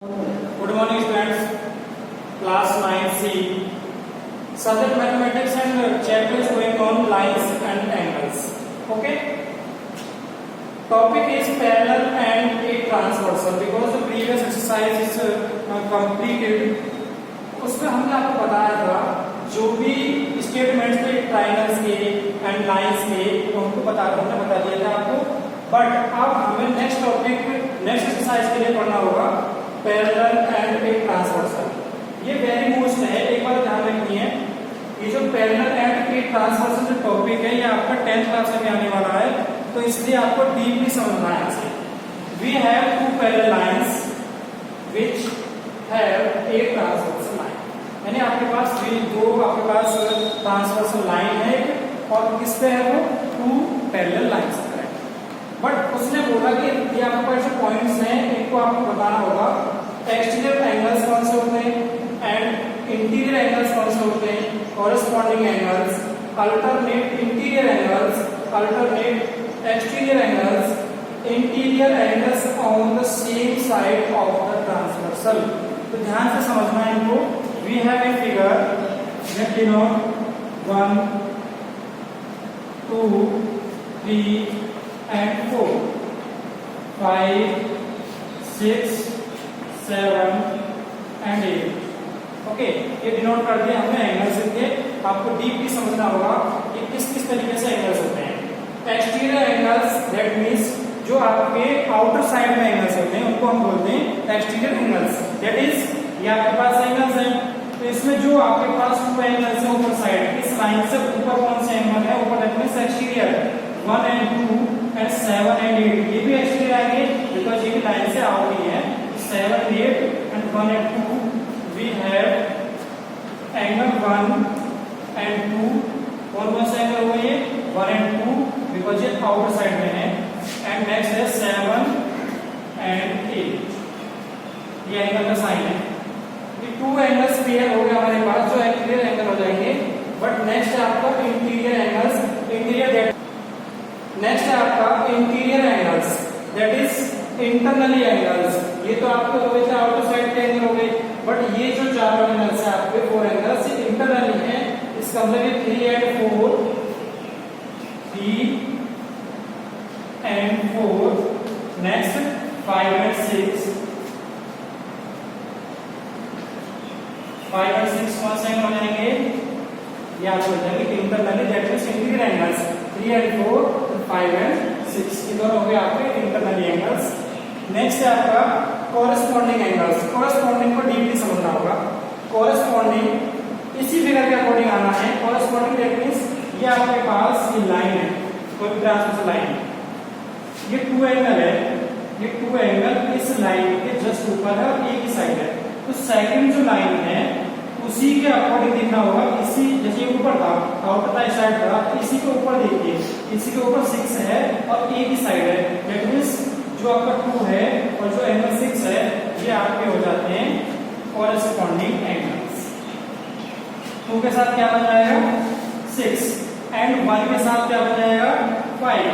Good morning students, class 9C. Subject mathematics and chapter is going on lines and angles. Okay. Topic is parallel and a transversal because the previous exercise is completed. उसमें हमने आपको बताया था जो भी statements थे triangles के and lines के उनको बता दिया था आपको. बट अब हमें नेक्स्ट टॉपिक नेक्स्ट एक्सरसाइज के लिए पढ़ना होगा पैरेलल एंड ए ट्रांसवर्सल. ये वेरी मोस्ट है, एक बार ध्यान रखिए. ये जो पैरेलल एंड ए ट्रांसवर्सल जो टॉपिक है ये आपका 10th क्लास में आने वाला है, तो इसलिए आपको डीपली समझना है इसे. We have two parallel lines which have a transversal line. यानी आपके पास दो आपके पास ट्रांसवर्सल लाइन है और किस पे है वो टू पैरेलल लाइंस. बट उसने बोला कि ये आपके पास जो पॉइंट्स हैं इनको आपको बताना होगा एक्सटीरियर एंगल्स कौन से होते हैं एंड इंटीरियर एंगल्स कौन से होते हैं, corresponding angles, alternate interior angles, alternate exterior angles, interior angles on the same side of the transversal. तो ध्यान से समझना है इनको. We have a figure that denote 1 2 3 and 4 5 6 7 and 8. Okay, ये डिनोट कर दिया हमने एंगल्स के. आपको डीपली समझना होगा कि किस किस तरीके से एंगल्स होते हैं. एक्सटीरियर एंगल्स दैट मींस जो आपके आउटर साइड में एंगल्स होते हैं उनको हम बोलते हैं एक्सटीरियर एंगल्स. दैट इज ये आपके पास एंगल्स हैं, तो इसमें जो आपके पास टू एंगल्स हैं ऊपर साइड, इस लाइन से ऊपर कौन से एंगल है ऊपर, that means exterior 1 and 2 and 7 and 8. ये भी एक्सटीरियर आएंगे बिकॉज ये भी लाइन से आउट ही है. 7 8 and 1 and 2 we have angle 1 and 2. कौन से एंगल हुए ये 1 and 2 बिकॉज ये आउटर साइड में है. एंड नेक्स्ट है 7 and 8. ये एंगल का साइन है. ये टू एंगल्स क्लियर हो गए हमारे पास जो एक्सटीरियर एंगल हो जाएंगे. बट नेक्स्ट है आपका इंटीरियर एंगल्स. नेक्स्ट है आपका interior angles that is internally angles. ये तो आपको हो गए थे आउटर साइड के एंगल हो गए, बट ये जो चारों एंगल्स है आपके 4 एंगल्स इंटरनली है. इसका मतलब ये 3 and 4 3 and 4. Next 5 and 6 5 and 6 कौन से एंगल हो जाएंगे, ये आपको हो जाएंगे internally that means interior angles. 3 and 4 5 and 6 ये दोनों हो गए आपके इंटरनली एंगल्स. नेक्स्ट है आपका कॉरेस्पॉन्डिंग एंगल्स. कॉरेस्पॉन्डिंग को डीपली समझना होगा. कॉरेस्पॉन्डिंग इसी फिगर के अकॉर्डिंग आना है. कॉरेस्पॉन्डिंग दैट मींस ये आपके पास ये लाइन है, कोई ट्रांसवर्सल लाइन, ये टू एंगल है. ये टू एंगल इस लाइन के जस्ट ऊपर है और एक ही साइड है. तो सेकंड जो लाइन है उसी के अकॉर्डिंग देखना होगा. इसी जैसे ऊपर था आउटर था साइड था, इसी के ऊपर देखिए, इसी के ऊपर 6 है और एक ही साइड है. दैट मींस जो आपका 2 है और जो एंगल 6 है ये आपके हो जाते हैं कॉरेस्पॉन्डिंग एंगल्स. 2 के साथ क्या बन जाएगा 6 एंड 1 के साथ क्या बन जाएगा 5.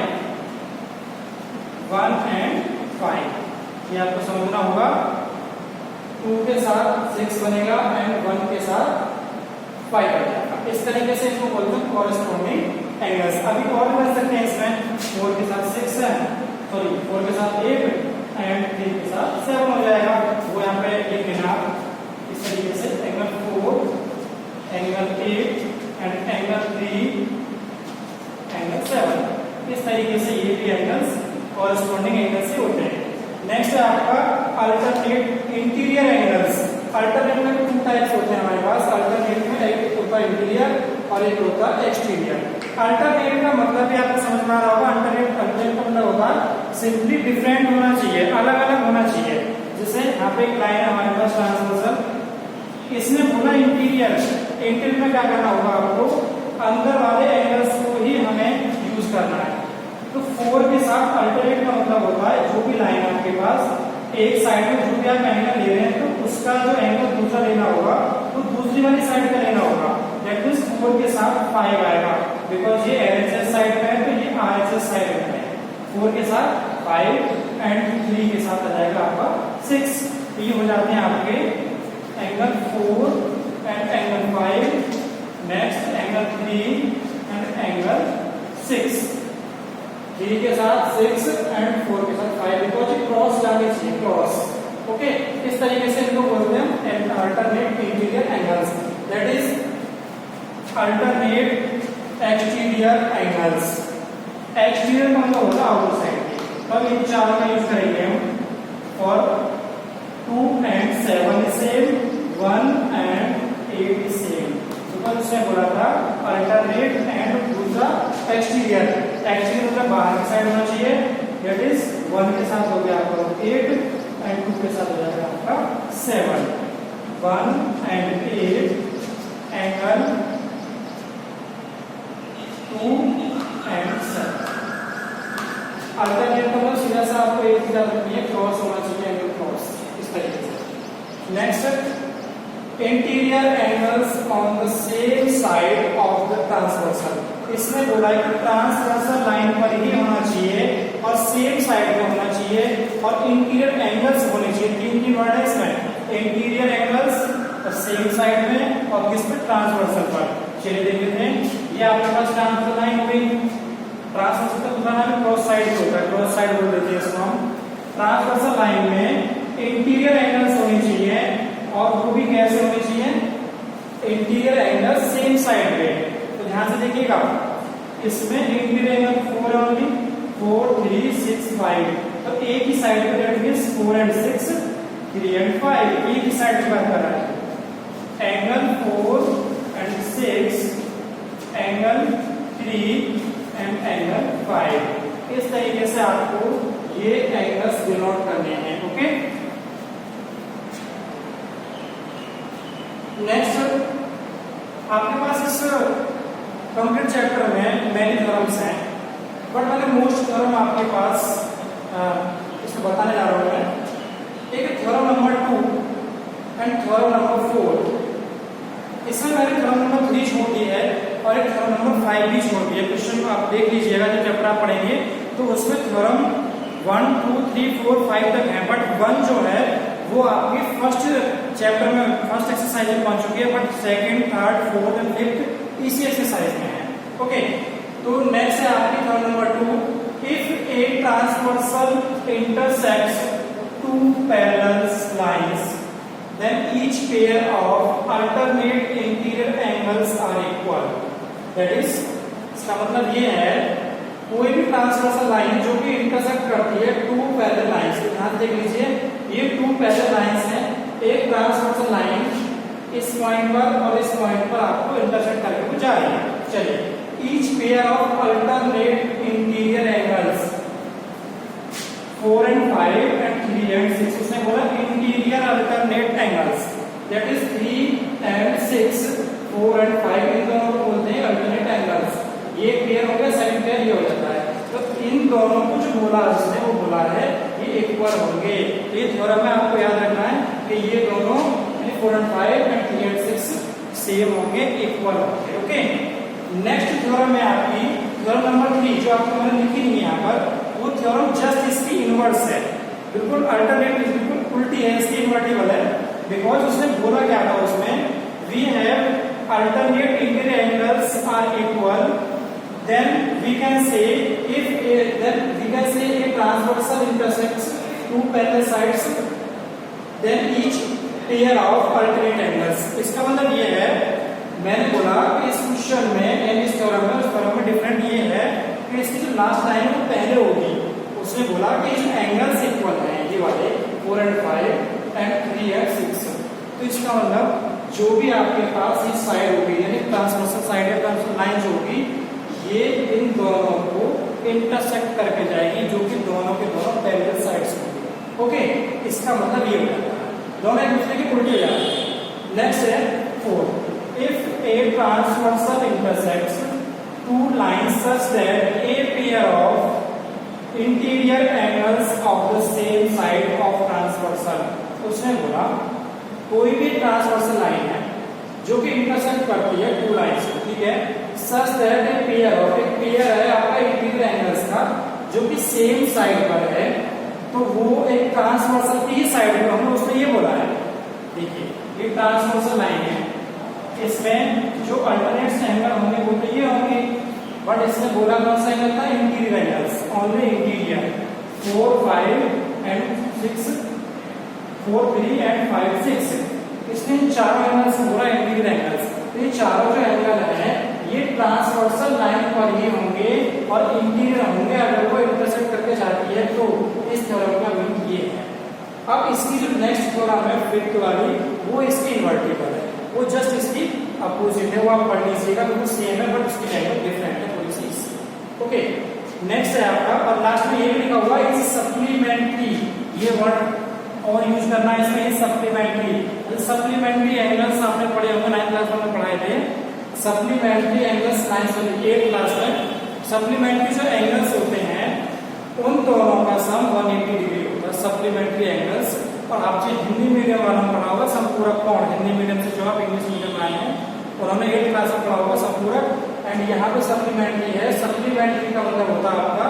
1 and 5 ये आपको समझना होगा. 2 के साथ 6 बनेगा एंड 1 के साथ 5 बनेगा. इस तरीके से इसको बोलते हैं कॉरेस्पॉन्डिंग एंगल्स. अभी और बन सकते हैं इसमें 4 के साथ 6 है, सॉरी 4 के साथ 8 एंड 3 के साथ 7 हो जाएगा. वो यहाँ पे लिख लेना इस तरीके से angle 4 angle 8 and angle 3 angle 7. इस तरीके से ये भी एंगल्स कॉरेस्पॉन्डिंग एंगल से होते हैं. नेक्स्ट है आपका अल्टरनेट इंटीरियर एंगल्स. अल्टरनेट में 2 टाइप्स होते हैं हमारे पास. अल्टरनेट में एक होता है इंटीरियर और एक होता है एक्सटीरियर. अल्टरनेट का मतलब भी आपको समझ में आ रहा होगा. अल्टरनेट का मतलब होता है सिंपली डिफरेंट होना चाहिए, अलग अलग होना चाहिए. जैसे यहाँ पे एक लाइन है हमारे पास ट्रांसवर्सल, इसने बोला इंटीरियर. इंटीरियर में क्या करना होगा आपको, अंदर वाले एंगल्स को ही हमें यूज करना है. तो 4 के साथ अल्टरनेट का मतलब होता है जो भी लाइन आपके पास एक साइड में जो भी आप एंगल ले रहे हैं तो उसका जो एंगल दूसरा लेना होगा तो दूसरी वाली साइड का लेना होगा. दैट मींस 4 के साथ 5 आएगा बिकॉज ये LHS साइड में है तो ये RHS साइड में है. 4 के साथ 5 एंड 3 के साथ आ जाएगा आपका 6. तो ये हो जाते हैं आपके angle 4 and angle 5, next angle 3 and angle 6, 3 के साथ 6 एंड 4 के साथ 5, बिकॉज ये क्रॉस जाने चाहिए, क्रॉस। ओके, इस तरीके से इनको बोलते हैं alternate interior angles, that is alternate exterior angles. Exterior का मतलब होता है आउटर साइड। तब इन चारों का यूज करेंगे हम for 2 and 7 same, 1 and 8 same. ऊपर उसने बोला था अल्टरनेट एंड दूसरा एक्सटीरियर। एक्सटीरियर मतलब बाहर की साइड होना चाहिए, दैट इज 1 के साथ हो गया आपका 8 एंड 2 के साथ हो जाएगा आपका 7। 1 and 8 एंगल 2 and 7। अल्टरनेट मतलब सीधा सा आपको एक ही रखनी है, क्रॉस होना चाहिए, एंगल क्रॉस, इस तरीके से। Next, interior angles on the same side of the transversal. इसमें बोला है कि ट्रांसवर्सल लाइन पर ही होना चाहिए और सेम साइड में होना चाहिए और इंटीरियर एंगल्स होने चाहिए। तीन वर्ड है इसमें, इंटीरियर एंगल्स और सेम साइड में और किस पे, ट्रांसवर्सल पर। चलिए देख लेते हैं, ये आपके पास ट्रांसवर्सल लाइन हो गई। ट्रांसवर्सल का दूसरा नाम क्रॉस साइड होता है, क्रॉस साइड बोल देते हैं इसको हम। ट्रांसवर्सल लाइन में इंटीरियर एंगल्स होनी चाहिए और वो भी कैसे होनी चाहिए, इंटीरियर एंगल सेम साइड पे। तो ध्यान से देखिएगा, इसमें इंटीरियर एंगल 4 ओनली, 4, 3, 6, 5। तो एक ही साइड पे, दैट मींस 4 and 6, 3 and 5, एक ही साइड पे बात कर रहा है। Angle 4 and 6, angle 3 and angle 5। इस तरीके से आपको ये एंगल्स डिनोट करने हैं। ओके, नेक्स्ट आपके पास इस कंप्लीट चैप्टर में मैनी थ्योरम्स हैं, बट मैंने मोस्ट थ्योरम आपके पास इसमें बताने जा रहा हूँ मैं। एक theorem number 2 and theorem number 4। इसमें मैंने थ्योरम नंबर 3 छोड़ दी है और एक थ्योरम नंबर 5 भी छोड़ दी है। क्वेश्चन आप देख लीजिएगा, जब चैप्टर आप पढ़ेंगे तो उसमें थ्योरम 1, 2, 3, 4, 5 तक है, बट 1 जो है वो आपके फर्स्ट चैप्टर में, फर्स्ट एक्सरसाइज में पहुंच चुकी है, but second, third, fourth and fifth इसी एक्सरसाइज में है। ओके, तो नेक्स्ट है आपकी theorem number 2। If a transversal intersects 2 parallel lines, then each pair of alternate interior angles are equal। that is, इसका मतलब ये है, कोई भी ट्रांसवर्सल लाइन जो कि इंटरसेक्ट करती है 2 पैरेलल लाइंस। ध्यान देख लीजिए, ये 2 पैरेलल लाइंस हैं। एक ट्रांसवर्सल लाइन इस पॉइंट पर और इस पॉइंट पर आपको इंटरसेक्ट करके वो जा रही है। चलिए, each pair of alternate interior angles 4 and 5 and 3 and 6, उसने बोला interior alternate angles, that is 3 and 6, 4 and 5, इन दोनों को बोलते हैं अल्टरनेट एंगल्स। ये पेयर हो गया, सेकंड पेयर ये हो जाता है। तो इन दोनों को जो बोला उसने, वो बोला है ये इक्वल होंगे। तो ये थ्योरम में आपको याद रखना है कि ये दोनों 4 and 5 and 3 and 6 सेम होंगे, इक्वल होंगे। ओके, नेक्स्ट थ्योरम में आपकी थ्योरम नंबर 3 जो आपको मैंने लिखी नहीं है यहाँ पर, वो थ्योरम जस्ट इसकी इनवर्स है, बिल्कुल अल्टरनेट, बिल्कुल उल्टी है, इसकी इनवर्टिबल है। बिकॉज उसने बोला क्या था उसमें, we have alternate interior angles are equal, then we can say a transversal intersects 2 parallel sides, then each pair of alternate angles। इसका मतलब ये है, मैंने बोला कि इस क्वेश्चन में एंड इस थ्योरम में, उस थ्योरम में डिफरेंट ये है कि इसकी जो लास्ट लाइन है वो पहले होगी। उसने बोला कि इस एंगल्स इक्वल हैं, ये वाले 4 and 5 and 3 and 6। तो इसका मतलब जो भी आपके पास इस साइड होगी, यानी ट्रांसवर्सल साइड या ट्रांसवर्सल लाइन जो होगी, ये इन दोनों को इंटरसेक्ट करके जाएगी, जो कि दोनों के दोनों पैरेलल साइड्स होंगी। ओके, इसका मतलब ये हो जाता है, दोनों एक दूसरे के उल्टे जाते हैं। नेक्स्ट है 4। If a transversal intersects 2 lines such that a pair of interior angles of the same side of transversal. उसने बोला कोई भी ट्रांसवर्सल लाइन है जो कि इंटरसेक्ट करती है 2 लाइंस को, ठीक है, such that a pair of, एक पेयर है आपका इंटीरियर एंगल्स का जो कि सेम साइड पर है, तो वो एक ट्रांसवर्सल की ही साइड में हमने उसमें ये बोला है। देखिए ये ट्रांसवर्सल लाइन है, इसमें जो अल्टरनेट एंगल होंगे वो तो ये होंगे, बट इसमें बोला कौन सा एंगल था, interior angles, only interior. 4, 5 and 6, 4, 3 and 5, 6, इसमें चारों एंगल्स बोला इंटीरियर एंगल्स। तो ये चारों जो एंगल है ये ट्रांसवर्सल लाइन पर ही होंगे और इंटीरियर होंगे अगर वो इंटरसेक्ट करके जाती है तो। इस थ्योरम का मीनिंग ये है। अब इसकी जो नेक्स्ट थ्योरम है फिफ्थ वाली, वो इसकी इन्वर्टिबल है, वो जस्ट इसकी अपोजिट है, वो आप पढ़ लीजिएगा, बिल्कुल सेम है बट उसकी एंगल डिफरेंट है थोड़ी सी इससे। ओके, नेक्स्ट है आपका, और लास्ट में ये भी लिखा हुआ है सप्लीमेंट्री, ये वर्ड और यूज करना है इसमें, सप्लीमेंट्री। सप्लीमेंट्री एंगल्स आपने पढ़े होंगे 9th क्लास में पढ़ाए थे, सप्लीमेंट्री एंगल्स 8th क्लास में। सप्लीमेंट्री जो एंगल्स होते हैं उन दोनों का सम 180 डिग्री होता है, सप्लीमेंट्री एंगल्स। और आप जो हिंदी मीडियम वालों ने पढ़ा होगा संपूरक कोण, हिंदी मीडियम से जो आप इंग्लिश मीडियम आए हैं उन्होंने 8th क्लास में पढ़ा होगा संपूरक। एंड यहाँ पे सप्लीमेंट्री है, सप्लीमेंट्री का मतलब होता है आपका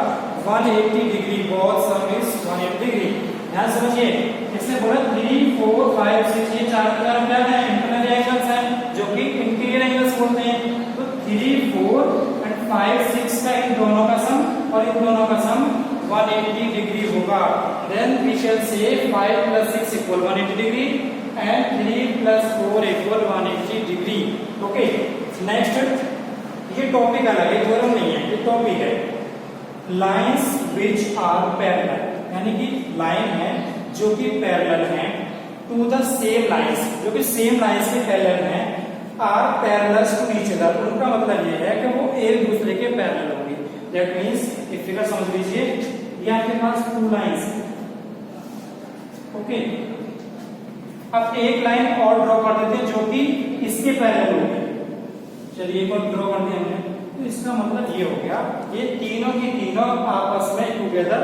180 degree, both some is 180 degree. ध्यान समझिए, इसने बोला 3, 4, 5, 6 ये चार क्या है, इंटरनल एंगल्स हैं जो कि इंटीरियर एंगल्स बोलते हैं। तो 3, 4 एंड 5, 6 का इन दोनों का सम और इन दोनों का सम 180 डिग्री होगा। देन वी शैल से 5 + 6 = 180 degree and 3 + 4 = 180 degree. Okay, next ये टॉपिक अलग है, थ्योरम नहीं है, ये टॉपिक है। लाइंस विच आर पैरेलल, यानी कि लाइन है जो कि पैरेलल हैं टू द सेम लाइंस, जो कि सेम लाइंस के पैरेलल हैं, are parallel to each other. उनका मतलब ये है कि वो एक दूसरे के पैरेलल होंगे। दैट मींस एक फिगर समझ लीजिए, ये आपके पास 2 लाइंस, ओके। अब एक लाइन और ड्रॉ कर देते हैं जो कि इसके पैरेलल होगी। चलिए एक और ड्रॉ कर दिया हमने, तो इसका मतलब ये हो गया, ये तीनों की तीनों आपस में टुगेदर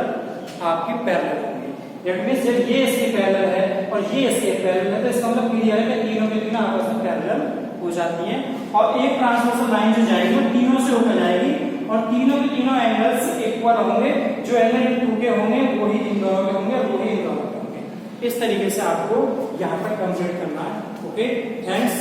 आपकी पैरेलल होंगी। दैट मींस जब ये इसके पैरेलल है और ये इसके पैरेलल है तो इसका मतलब क्लियर है कि तीनों की तीनों आपस में पैरेलल हो जाती हैं। और एक ट्रांसवर्सल लाइन जो जाएगी वो तीनों से होकर जाएगी और तीनों के तीनों एंगल्स इक्वल होंगे, जो एंगल 2 के होंगे वही इन दोनों के होंगे और वही इन दोनों के होंगे। इस तरीके से आपको यहाँ तक कंप्लीट करना है। Okay, thanks.